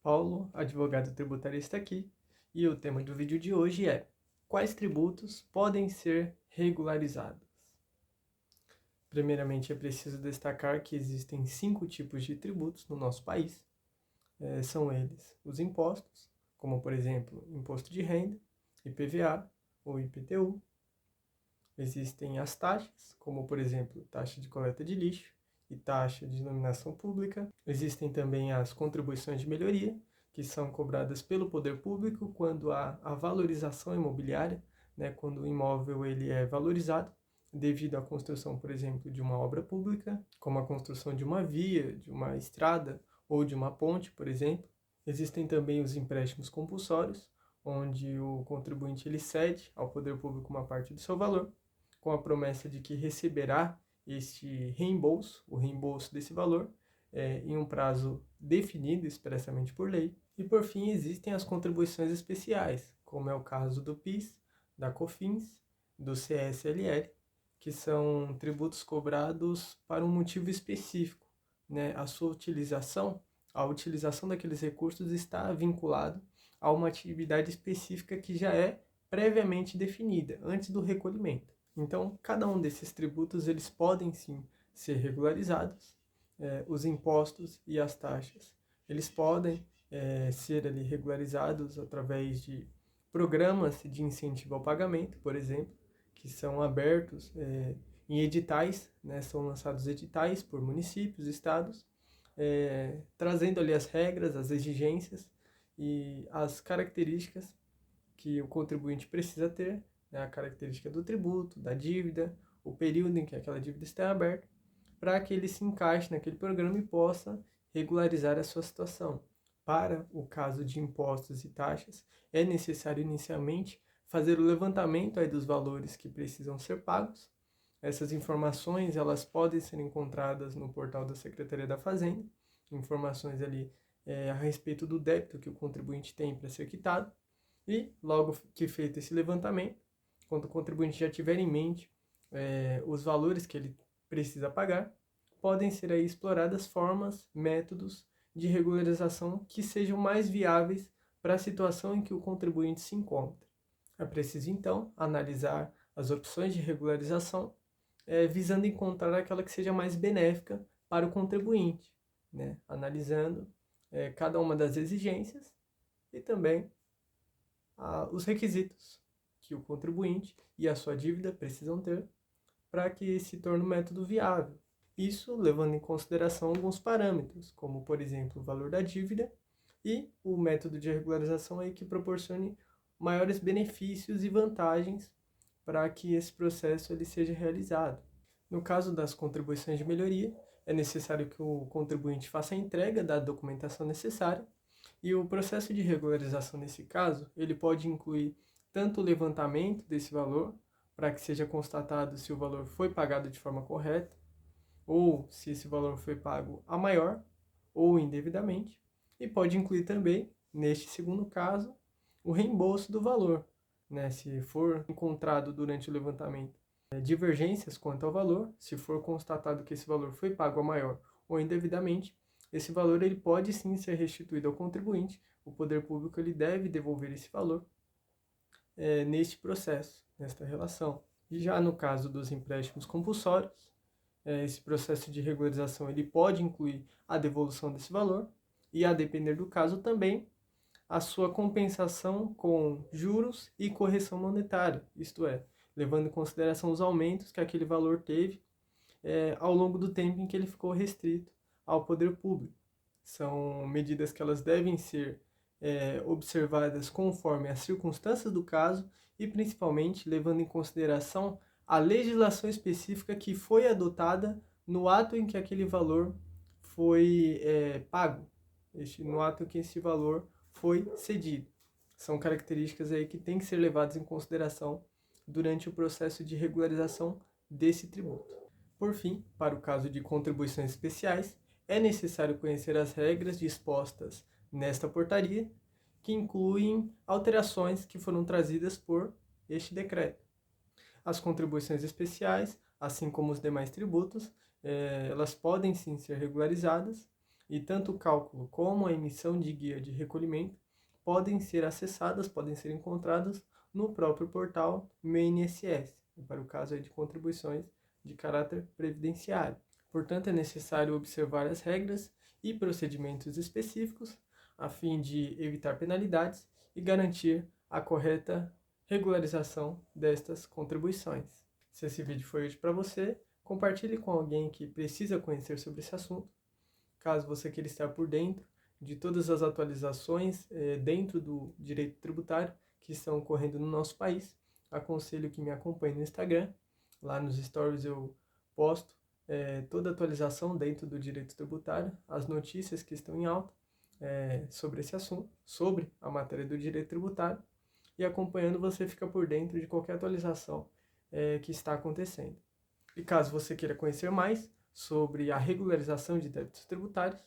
Paulo, advogado tributarista aqui, e o tema do vídeo de hoje é: quais tributos podem ser regularizados? Primeiramente, é preciso destacar que existem 5 tipos de tributos no nosso país. São eles os impostos, como por exemplo, imposto de renda, IPVA ou IPTU. Existem as taxas, como por exemplo, taxa de coleta de lixo e taxa de iluminação pública. Existem também as contribuições de melhoria, que são cobradas pelo poder público quando há a valorização imobiliária, né, quando o imóvel ele é valorizado devido à construção, por exemplo, de uma obra pública, como a construção de uma via, de uma estrada ou de uma ponte, por exemplo. Existem também os empréstimos compulsórios, onde o contribuinte ele cede ao poder público uma parte do seu valor, com a promessa de que receberá este reembolso, o reembolso desse valor, em um prazo definido expressamente por lei. E por fim, existem as contribuições especiais, como é o caso do PIS, da COFINS, do CSLL, que são tributos cobrados para um motivo específico, né? A utilização daqueles recursos está vinculado a uma atividade específica que já é previamente definida, antes do recolhimento. Então, cada um desses tributos, eles podem sim ser regularizados. Os impostos e as taxas, eles podem ser ali regularizados através de programas de incentivo ao pagamento, por exemplo, que são abertos em editais, né, são lançados editais por municípios, estados, trazendo ali as regras, as exigências e as características que o contribuinte precisa ter, né, a característica do tributo, da dívida, o período em que aquela dívida está aberta, para que ele se encaixe naquele programa e possa regularizar a sua situação. Para o caso de impostos e taxas, é necessário inicialmente fazer o levantamento aí dos valores que precisam ser pagos. Essas informações elas podem ser encontradas no portal da Secretaria da Fazenda, informações ali a respeito do débito que o contribuinte tem para ser quitado. E, logo que feito esse levantamento, quando o contribuinte já tiver em mente os valores que ele precisa pagar, podem ser aí exploradas formas, métodos de regularização que sejam mais viáveis para a situação em que o contribuinte se encontra. É preciso, então, analisar as opções de regularização, visando encontrar aquela que seja mais benéfica para o contribuinte, né? Analisando cada uma das exigências e também os requisitos que o contribuinte e a sua dívida precisam ter para que se torne um método viável. Isso levando em consideração alguns parâmetros, como por exemplo o valor da dívida e o método de regularização aí que proporcione maiores benefícios e vantagens para que esse processo ele seja realizado. No caso das contribuições de melhoria, é necessário que o contribuinte faça a entrega da documentação necessária e o processo de regularização nesse caso, ele pode incluir tanto o levantamento desse valor, para que seja constatado se o valor foi pagado de forma correta, ou se esse valor foi pago a maior ou indevidamente, e pode incluir também, neste segundo caso, o reembolso do valor, né? Se for encontrado durante o levantamento divergências quanto ao valor, se for constatado que esse valor foi pago a maior ou indevidamente, esse valor ele pode sim ser restituído ao contribuinte, o poder público ele deve devolver esse valor neste processo, nesta relação. E já no caso dos empréstimos compulsórios, esse processo de regularização ele pode incluir a devolução desse valor e, a depender do caso, também a sua compensação com juros e correção monetária, isto é, levando em consideração os aumentos que aquele valor teve ao longo do tempo em que ele ficou restrito ao poder público. São medidas que elas devem ser observadas conforme as circunstâncias do caso e principalmente levando em consideração a legislação específica que foi adotada no ato em que aquele valor foi pago, no ato em que esse valor foi cedido. São características aí que têm que ser levadas em consideração durante o processo de regularização desse tributo. Por fim, para o caso de contribuições especiais, é necessário conhecer as regras dispostas nesta portaria, que incluem alterações que foram trazidas por este decreto. As contribuições especiais, assim como os demais tributos, elas podem sim ser regularizadas, e tanto o cálculo como a emissão de guia de recolhimento podem ser acessadas, podem ser encontradas no próprio portal Meu INSS, para o caso de contribuições de caráter previdenciário. Portanto, é necessário observar as regras e procedimentos específicos a fim de evitar penalidades e garantir a correta regularização destas contribuições. Se esse vídeo foi útil para você, compartilhe com alguém que precisa conhecer sobre esse assunto. Caso você queira estar por dentro de todas as atualizações dentro do direito tributário que estão ocorrendo no nosso país, aconselho que me acompanhe no Instagram. Lá nos stories eu posto toda a atualização dentro do direito tributário, as notícias que estão em alta sobre esse assunto, sobre a matéria do direito tributário, e acompanhando você fica por dentro de qualquer atualização que está acontecendo. E caso você queira conhecer mais sobre a regularização de débitos tributários,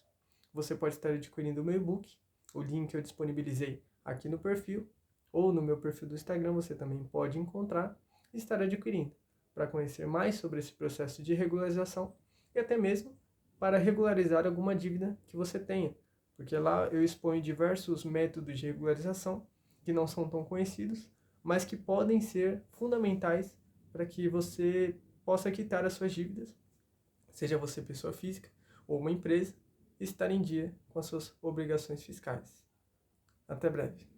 você pode estar adquirindo o meu e-book, o link eu disponibilizei aqui no perfil, ou no meu perfil do Instagram você também pode encontrar e estar adquirindo, para conhecer mais sobre esse processo de regularização e até mesmo para regularizar alguma dívida que você tenha, porque lá eu exponho diversos métodos de regularização que não são tão conhecidos, mas que podem ser fundamentais para que você possa quitar as suas dívidas, seja você pessoa física ou uma empresa, e estar em dia com as suas obrigações fiscais. Até breve.